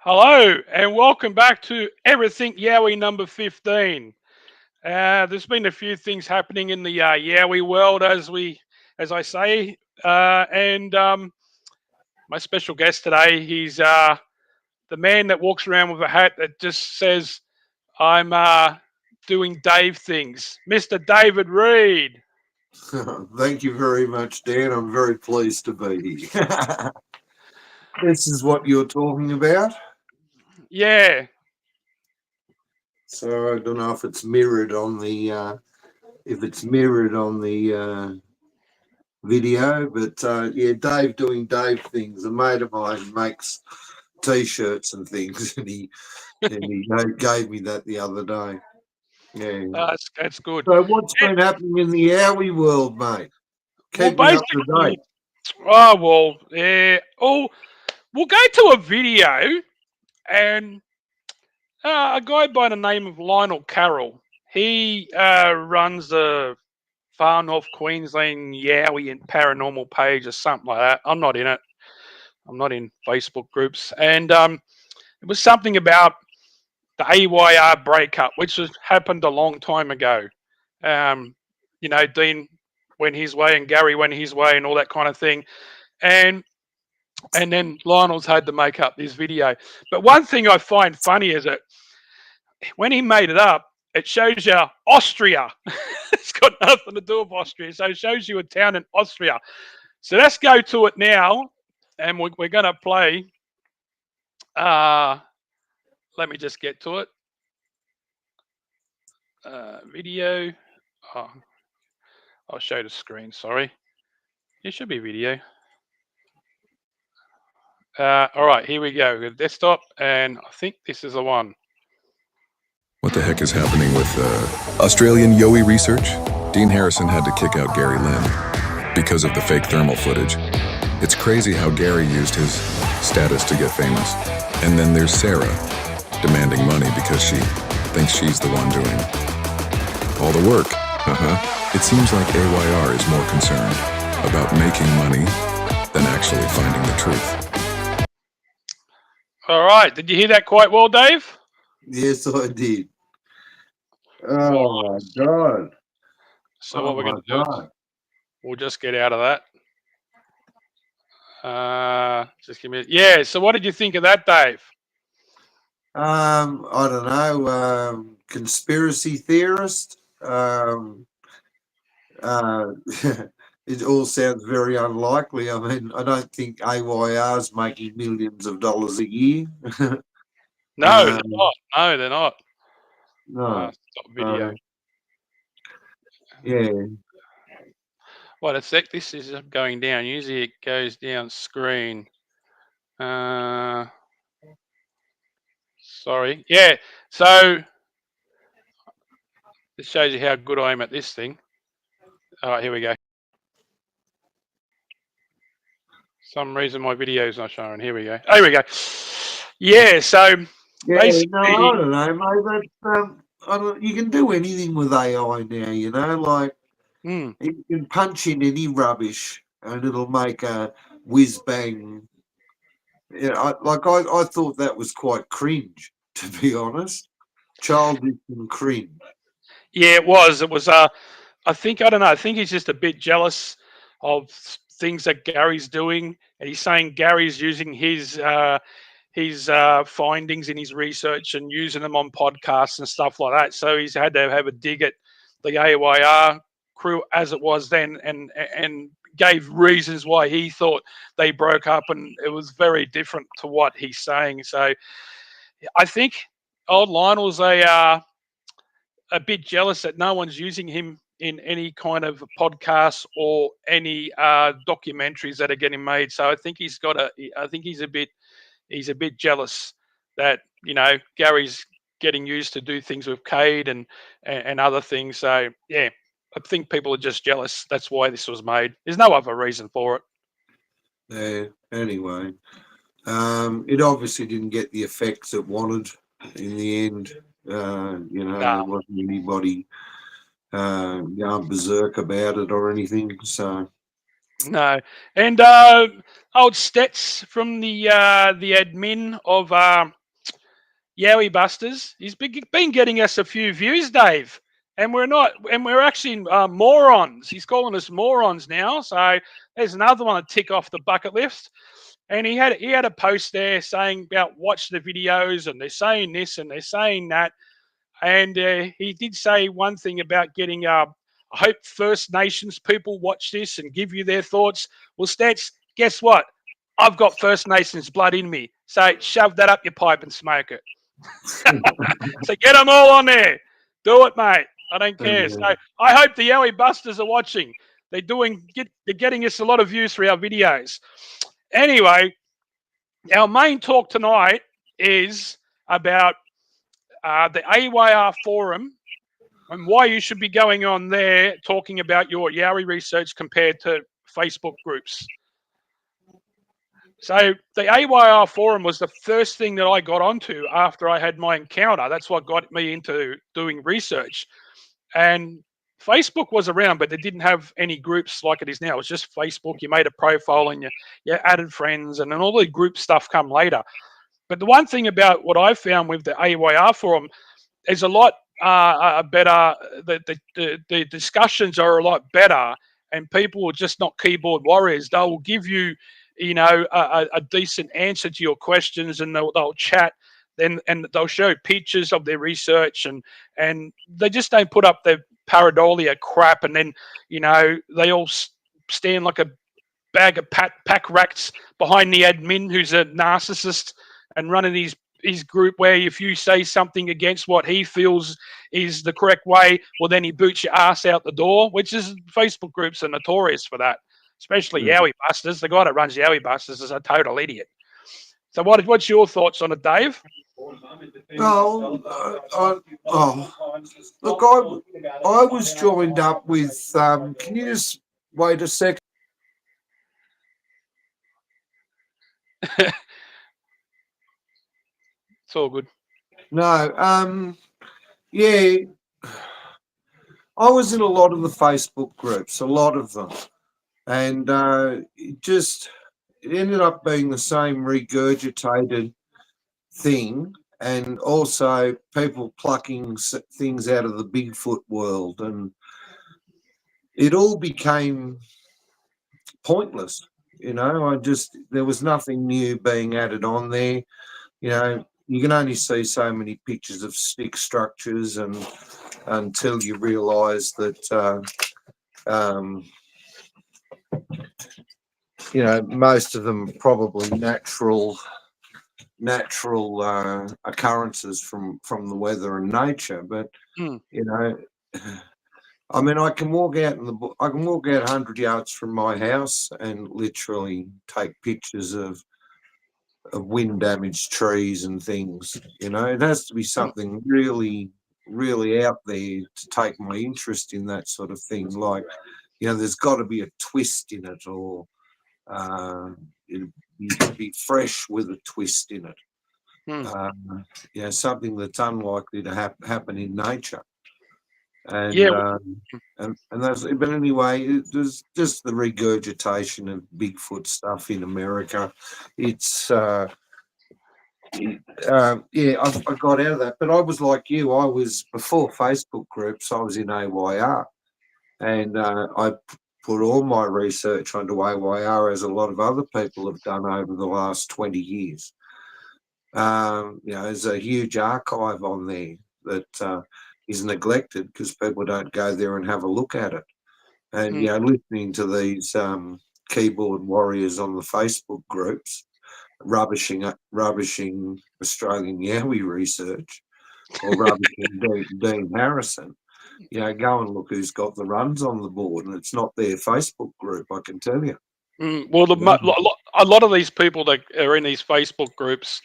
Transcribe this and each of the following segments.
Hello and welcome back to Everything Yowie number 15. There's been a few things happening in the Yowie world, as I say, and my special guest today, he's the man that walks around with a hat that just says, "I'm doing Dave things," Mr. David Reed. Thank you very much, Dan. I'm very pleased to be here. This is what you're talking about. Yeah, So I don't know if it's mirrored on the video, but yeah, Dave doing Dave things. A mate of mine makes t-shirts and things, and he gave me that the other day. Yeah. that's good. So what's been happening in the Yowie world, mate? Well, Keep me up to basically, date. yeah. Oh, we'll go to a video and a guy by the name of Lionel Carroll. He runs the Far North Queensland Yowie and Paranormal page or something like that. I'm not in it. I'm not in Facebook groups. And it was something about the AYR breakup, which happened a long time ago. Um, Dean went his way and Gary went his way and all that kind of thing. And and then Lionel's had to make up this video. But one thing I find funny is that when he made it up, it shows you Austria. It's got nothing to do with Austria. So it shows you a town in Austria. So let's go to it now. And we're going to play. Uh, Let me just get to it. Video. Oh, I'll show the screen. Sorry. It should be video. All right, here we go. We've got desktop. And I think this is the one. What the heck is happening with Australian Yowie research? Dean Harrison had to kick out Gary Lynn because of the fake thermal footage. It's crazy how Gary used his status to get famous. And then there's Sarah, demanding money because she thinks she's the one doing all the work. It seems like AYR is more concerned about making money than actually finding the truth. All right. Did you hear that quite well, Dave? Yes, I did. All Oh right. my God. So Oh what we're my going to do is God. we'll just get out of that. Just give me. Yeah. So what did you think of that, Dave? I don't know. Conspiracy theorist. Uh, it all sounds very unlikely. I mean, I don't think AYR is making millions of dollars a year. No, they're um, not. No, they're not. no. Stop video. Yeah. Wait a sec. This is going down. Usually it goes down screen. Uh, Sorry. Yeah. So this shows you how good I am at this thing. All right. Here we go. Some reason my video is not showing. Here we go. Oh, here we go. Yeah. So Yeah. No, I basically, don't know, mate. But you can do anything with AI now. Like. hmm, You can punch in any rubbish and it'll make a whiz bang. I thought that was quite cringe, to be honest. Childish and cringe. yeah, it was. It was. I think I don't know. I think he's just a bit jealous of things that Gary's doing, and he's saying Gary's using his findings in his research and using them on podcasts and stuff like that. So he's had to have a dig at the AYR crew as it was then, and gave reasons why he thought they broke up, and it was very different to what he's saying. So I think old Lionel's a bit jealous that no one's using him in any kind of podcasts or any documentaries that are getting made. So I think I think he's a bit jealous that Gary's getting used to do things with Cade and other things. So yeah, I think people are just jealous. That's why this was made. There's no other reason for it. Anyway, it obviously didn't get the effects it wanted in the end. No, There wasn't anybody going berserk about it or anything. So, No. And old Stets from the admin of Yowie Busters, he's been getting us a few views, Dave. And we're actually morons. He's calling us morons now. So there's another one to tick off the bucket list. And he had a post there saying about watch the videos, and they're saying this and they're saying that. And he did say one thing about getting. I hope First Nations people watch this and give you their thoughts. Well, Stats, guess what? I've got First Nations blood in me. So shove that up your pipe and smoke it. So get them all on there. Do it, mate. I don't care. So I hope the Yowie Busters are watching. They're getting us a lot of views through our videos. Anyway, our main talk tonight is about the AYR forum and why you should be going on there talking about your Yowie research compared to Facebook groups. So the AYR forum was the first thing that I got onto after I had my encounter. That's what got me into doing research. And Facebook was around, but they didn't have any groups like it is now. It was just Facebook. You made a profile and you added friends, and then all the group stuff come later. But the one thing about what I found with the AYR forum is a lot better. The discussions are a lot better, and people are just not keyboard warriors. They will give you, a decent answer to your questions, and they'll chat. And they'll show pictures of their research, and they just don't put up their pareidolia crap. And then they all stand like a bag of pack rats behind the admin, who's a narcissist, and running his group where if you say something against what he feels is the correct way, well, then he boots your ass out the door, which is Facebook groups are notorious for that, especially Yowie Busters. The guy that runs Yowie Busters is a total idiot. So what's your thoughts on it, Dave? Look, I was joined up with. Can you just wait a second? It's all good. No, yeah, I was in a lot of the Facebook groups, a lot of them, and it ended up being the same regurgitated thing, and also people plucking things out of the Bigfoot world, and it all became pointless. There was nothing new being added on there. You can only see so many pictures of stick structures, and until you realise that most of them are probably natural occurrences from the weather and nature. But I mean, I can walk out 100 yards from my house and literally take pictures of wind damaged trees and things. It has to be something really, really out there to take my interest in that sort of thing. Like, there's got to be a twist in it, or it'd be fresh with a twist in it. Something that's unlikely to happen in nature. And that's, but anyway, it was just the regurgitation of Bigfoot stuff in America. It's I got out of that, but I was like you. I was, before Facebook groups, I was in AYR, and I put all my research onto AYR, as a lot of other people have done over the last 20 years. There's a huge archive on there that is neglected because people don't go there and have a look at it. And listening to these keyboard warriors on the Facebook groups rubbishing Australian Yowie research, or rubbishing Dean Harrison, go and look who's got the runs on the board, and it's not their Facebook group, I can tell you. Well, a lot of these people that are in these Facebook groups,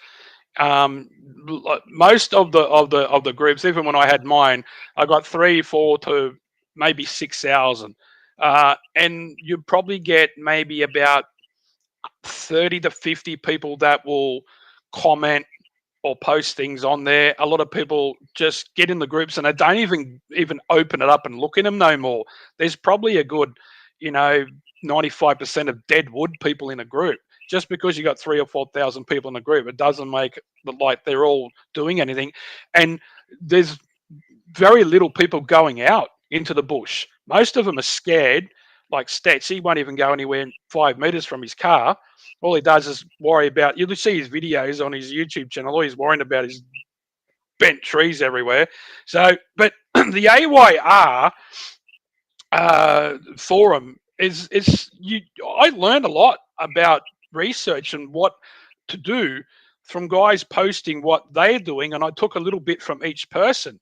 most of the groups, even when I had mine, I got 3, 4 to maybe 6,000, and you probably get maybe about 30 to 50 people that will comment or post things on there. A lot of people just get in the groups and they don't even open it up and look in them no more. There's probably a good, 95% of dead wood people in a group. Just because you got 3 or 4,000 people in a group, it doesn't make it like they're all doing anything. And there's very little people going out into the bush. Most of them are scared. Like Stets, he won't even go anywhere 5 meters from his car. All he does is worry about. You'll see his videos on his YouTube channel. All he's worrying about is bent trees everywhere. So, but the AYR forum is you. I learned a lot about research and what to do from guys posting what they're doing, and I took a little bit from each person.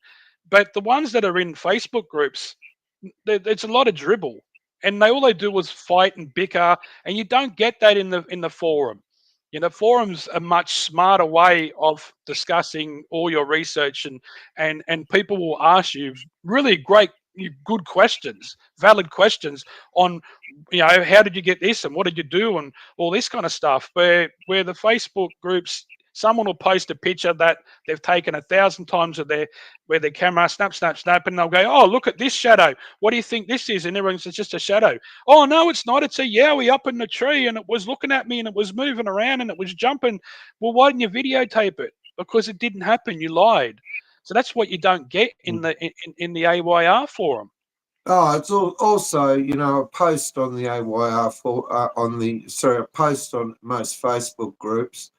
But the ones that are in Facebook groups, it's a lot of dribble, and all they do is fight and bicker, and you don't get that in the forum. You know, forums a much smarter way of discussing all your research, and people will ask you really great, good questions, valid questions on, how did you get this and what did you do and all this kind of stuff. Where the Facebook groups, someone will post a picture that they've taken 1,000 times with their camera, snap, and they'll go, "Oh, look at this shadow. What do you think this is?" And everyone says, "It's just a shadow." "Oh, no, it's not. It's a yowie up in the tree, and it was looking at me, and it was moving around, and it was jumping." "Well, why didn't you videotape it?" "Because it didn't happen. You lied." So that's what you don't get in the AYR forum. Oh, it's also, a post on the AYR a post on most Facebook groups.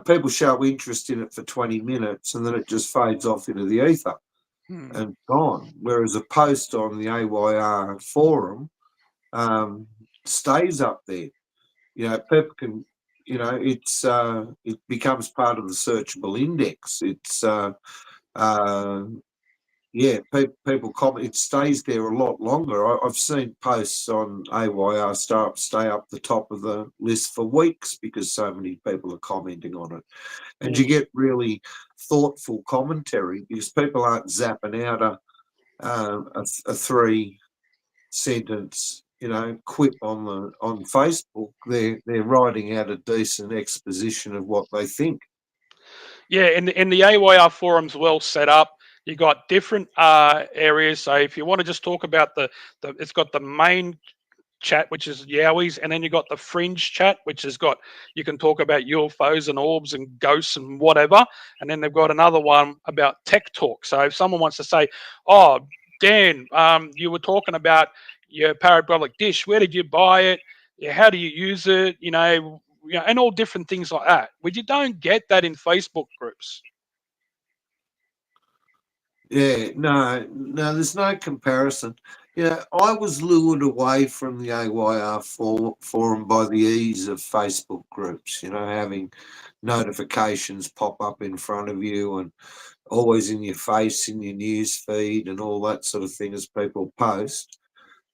People show interest in it for 20 minutes and then it just fades off into the ether and gone. Whereas a post on the AYR forum stays up there. People can, it becomes part of the searchable index. It's people comment. It stays there a lot longer. I've seen posts on AYR stay up the top of the list for weeks because so many people are commenting on it, and you get really thoughtful commentary because people aren't zapping out a 3-sentence quip on Facebook. They're writing out a decent exposition of what they think. Yeah, and the AYR forum's well set up. You got different areas. So if you want to just talk about it's got the main chat, which is Yowies, and then you got the fringe chat, which has got, you can talk about UFOs and orbs and ghosts and whatever. And then they've got another one about tech talk. So if someone wants to say, "Oh, Dan, you were talking about your parabolic dish. Where did you buy it? Yeah, how do you use it? And all different things like that." But you don't get that in Facebook groups. Yeah, no, there's no comparison. I was lured away from the AYR forum by the ease of Facebook groups, having notifications pop up in front of you and always in your face in your news feed and all that sort of thing as people post.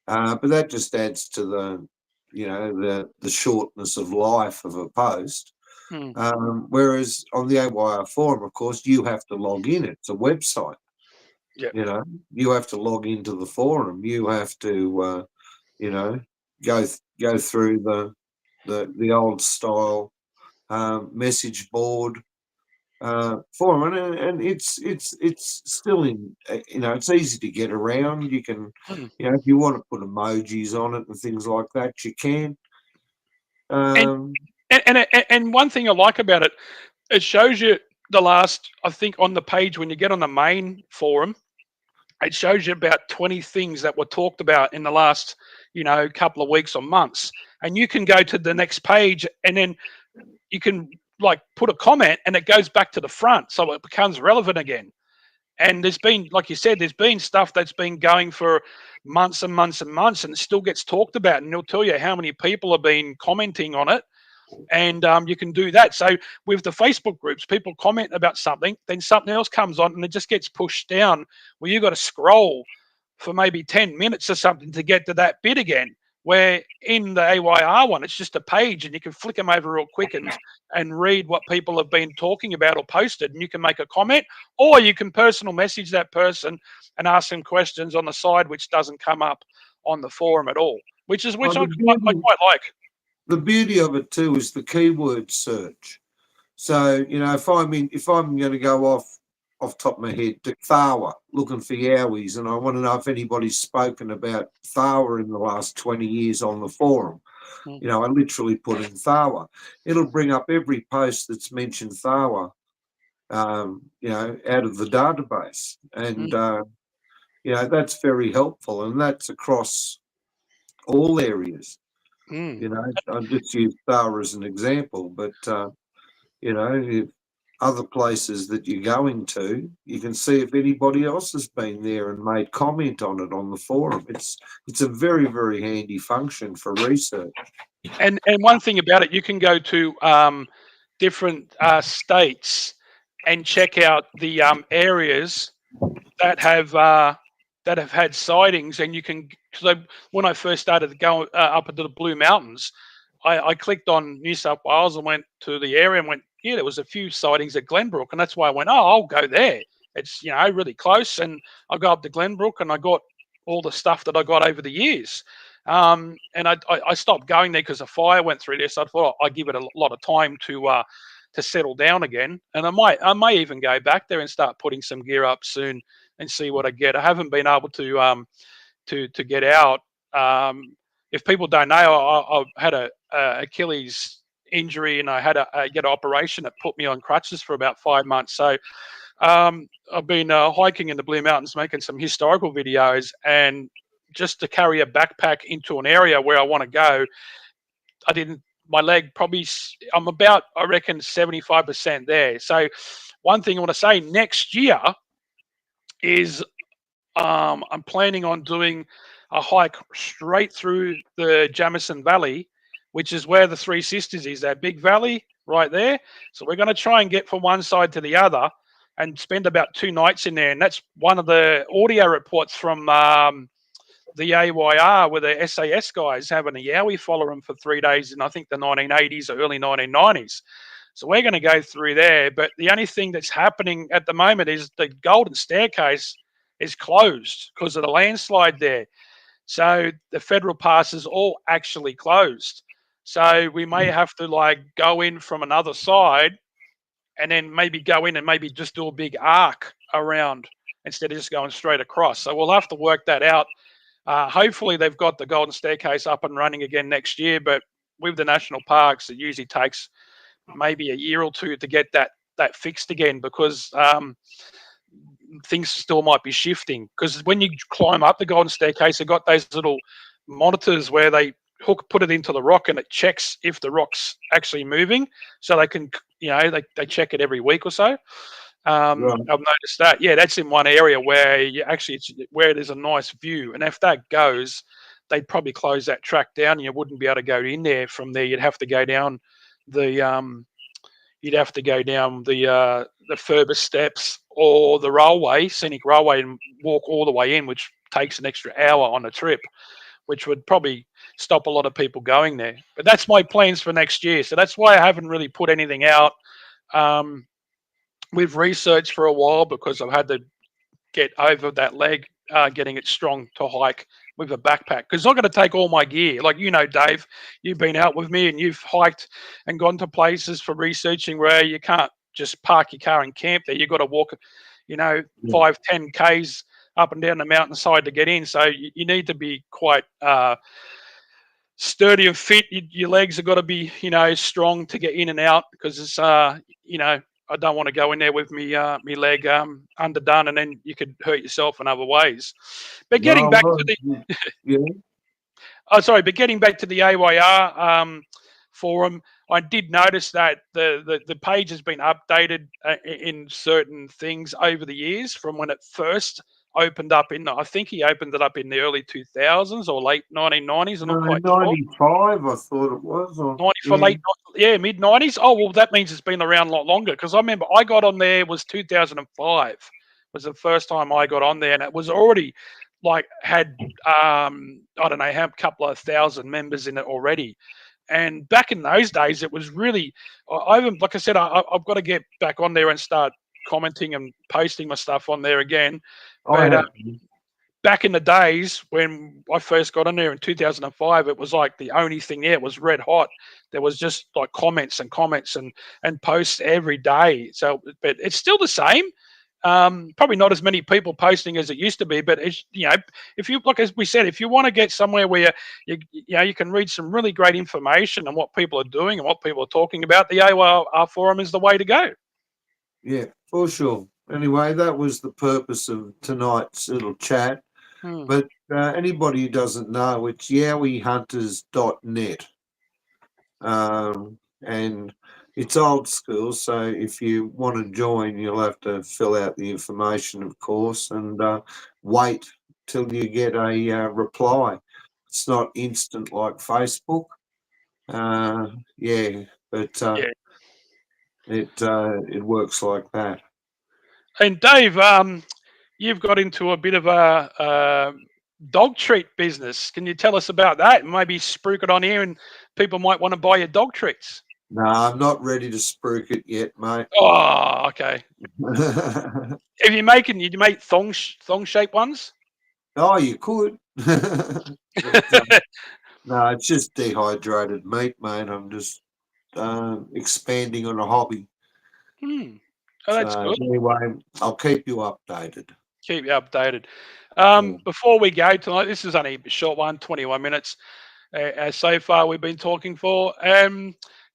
But that just adds to the shortness of life of a post. Whereas on the AYR forum, of course, you have to log in. It's a website. Yeah. You have to log into the forum. You have to, go through the old style message board forum, and it's still in. It's easy to get around. You can, if you want to put emojis on it and things like that, you can. And one thing I like about it, it shows you the last, I think, on the page when you get on the main forum, it shows you about 20 things that were talked about in the last, couple of weeks or months. And you can go to the next page and then you can put a comment and it goes back to the front. So it becomes relevant again. And there's been, like you said, there's been stuff that's been going for months and months and months and it still gets talked about. And it'll tell you how many people have been commenting on it. And you can do that. So with the Facebook groups, people comment about something, then something else comes on and it just gets pushed down where you got to scroll for maybe 10 minutes or something to get to that bit again. Where in the AYR one, it's just a page and you can flick them over real quick and read what people have been talking about or posted, and you can make a comment, or you can personal message that person and ask them questions on the side, which doesn't come up on the forum at all, which I quite like. The beauty of it too is the keyword search. So if I'm going to go off, off the top of my head, to Thawa, looking for Yowies, and I want to know if anybody's spoken about Thawa in the last 20 years on the forum. Mm. You know, I literally put in Thawa. It'll bring up every post that's mentioned Thawa, you know, out of the database. And, you know, that's very helpful. And that's across all areas. You know, I just use Thawa as an example, but, you know, if other places that you're going to, you can see if anybody else has been there and made comment on it on the forum. It's a very, very handy function for research. And one thing about it, you can go to different states and check out the areas that have had sightings, and you can. So when I first started going up into the Blue Mountains, I clicked on New South Wales and went to the area and went, yeah, there was a few sightings at Glenbrook, and that's why I went, oh, I'll go there. It's, you know, really close, and I go up to Glenbrook and I got all the stuff that I got over the years. And I stopped going there because a fire went through there, so I thought I'd give it a lot of time to settle down again. And I may even go back there and start putting some gear up soon and see what I get. I haven't been able to get out. If people don't know, I had a Achilles injury, and I had a get an operation that put me on crutches for about 5 months. So I've been hiking in the Blue Mountains, making some historical videos, and just to carry a backpack into an area where I want to go, I didn't. My leg probably, I'm about, I reckon, 75% there. So one thing I want to say, next year is I'm planning on doing a hike straight through the Jamison Valley, which is where the Three Sisters is, that big valley right there. So we're going to try and get from one side to the other and spend about 2 nights in there. And that's one of the audio reports from the AYR, where the SAS guys having a Yowie follow them for 3 days in, I think, the 1980s or early 1990s. So we're going to go through there. But the only thing that's happening at the moment is the Golden Staircase is closed because of the landslide there. So the federal pass is all actually closed. So we may have to like go in from another side and then maybe go in and maybe just do a big arc around instead of just going straight across. So we'll have to work that out. Hopefully they've got the Golden Staircase up and running again next year, but with the national parks, it usually takes maybe a year or two to get that fixed again, because things still might be shifting. Because when you climb up the Golden Staircase, they've got those little monitors where they put it into the rock and it checks if the rock's actually moving, so they can, you know, they check it every week or so. Right. I've noticed that. Yeah, that's in one area where you actually, it's where there's a nice view, and if that goes, they'd probably close that track down, and you wouldn't be able to go in there from there. You'd have to go down the further steps or the railway, scenic railway, and walk all the way in, which takes an extra hour on a trip, which would probably stop a lot of people going there. But that's my plans for next year. So that's why I haven't really put anything out with research for a while, because I've had to get over that leg, getting it strong to hike with a backpack. Because I'm going to take all my gear. Like, you know, Dave, you've been out with me and you've hiked and gone to places for researching where you can't just park your car and camp there. You've got to walk, you know, 5-10 Ks up and down the mountainside to get in. So you need to be quite sturdy and fit. Your legs have got to be, you know, strong to get in and out, because it's, you know, I don't want to go in there with me leg underdone, and then you could hurt yourself in other ways. But getting back to the but getting back to the AYR forum, I did notice that the page has been updated in certain things over the years from when it first opened up in, I think he opened it up in the early 2000s or late 1990s. I'm not quite 95, sure. I thought it was. Or, 94, mid 90s. Oh, well, that means it's been around a lot longer, because I remember I got on there was 2005 was the first time I got on there, and it was already like had I don't know how couple of thousand members in it already. And back in those days, it was really, like I said, I've got to get back on there and start commenting and posting my stuff on there again. But back in the days when I first got on there in 2005, it was like the only thing there was red hot. There was just like comments and posts every day. So, but it's still the same. Probably not as many people posting as it used to be, but it's, if you look, as we said, if you want to get somewhere where you can read some really great information on what people are doing and what people are talking about, the AOR forum is the way to go. Yeah, for sure. Anyway, that was the purpose of tonight's little chat. But anybody who doesn't know, it's yowiehunters.net. And it's old school, so if you want to join, you'll have to fill out the information, of course, and wait till you get a reply. It's not instant like Facebook. Yeah, but Yeah. it works like that. And Dave, you've got into a bit of a dog treat business. Can you tell us about that? Maybe spruik it on here, and people might want to buy your dog treats. No, I'm not ready to spruik it yet, mate. Oh, okay. If you make thong shaped ones? Oh, you could. But, no, it's just dehydrated meat, mate. I'm just expanding on a hobby. Oh, that's So good. anyway, I'll keep you updated. Keep you updated. Yeah. Before we go tonight, this is only a short one, 21 minutes. So far, we've been talking for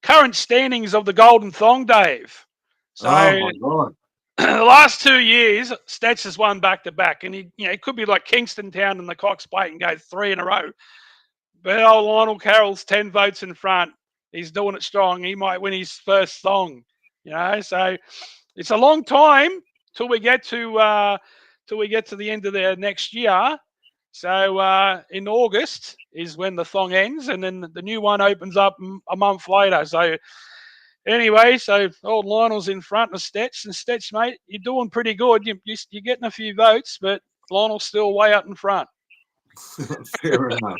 current standings of the Golden Thong, Dave. So Oh my God. the last 2 years, Stats has won back to back, and it could be like Kingston Town and the Cox Plate and go 3 in a row. But old Lionel Carroll's 10 votes in front. He's doing it strong. He might win his first thong. So it's a long time till we get to the end of the next year. So in August is when the thong ends, and then the new one opens up a month later. So anyway, so old Lionel's in front of Stetch, and Stetch, mate, you're doing pretty good. You're getting a few votes, but Lionel's still way up in front. Fair enough.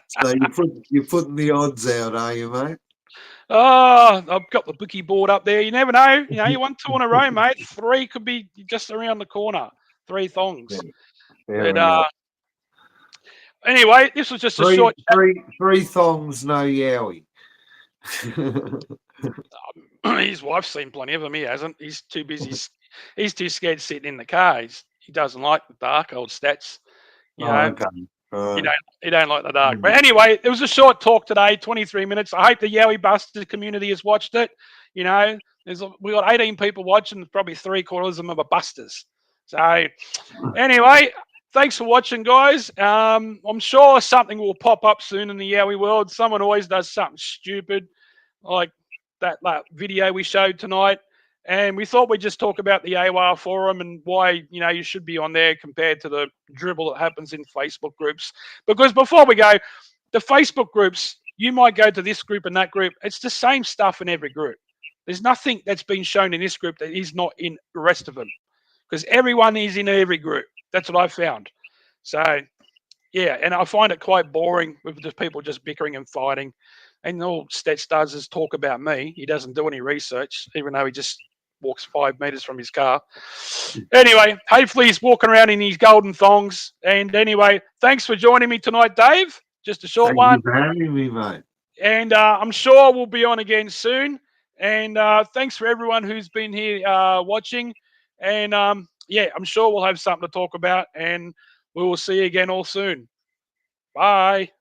So you're putting the odds out, are you, mate? Oh, I've got the bookie board up there. You never know. You won 2 in a row, mate. 3 could be just around the corner. 3 thongs. Fair But enough. anyway, this was just a short chat. Three thongs, no yowie. His wife's seen plenty of them. He hasn't. He's too busy. He's too scared sitting in the car. He doesn't like the dark, old Stats. Okay. He don't like the dark. But anyway, it was a short talk today, 23 minutes. I hope the Yowie Busters community has watched it. We got 18 people watching, probably 3/4 of them are Busters. So anyway, thanks for watching, guys. I'm sure something will pop up soon in the Yowie world. Someone always does something stupid like that video we showed tonight. And we thought we'd just talk about the AOR forum and why, you should be on there compared to the dribble that happens in Facebook groups. Because before we go, the Facebook groups, you might go to this group and that group. It's the same stuff in every group. There's nothing that's been shown in this group that is not in the rest of them. Because everyone is in every group. That's what I found. So, yeah, and I find it quite boring with just people just bickering and fighting. And all Stats does is talk about me. He doesn't do any research, even though he just walks 5 meters from his car. Anyway, hopefully he's walking around in his golden thongs. And anyway, thanks for joining me tonight, Dave. Just a short one. Thank you for having me, mate. And I'm sure we'll be on again soon. And thanks for everyone who's been here watching. And yeah, I'm sure we'll have something to talk about. And we will see you again all soon. Bye.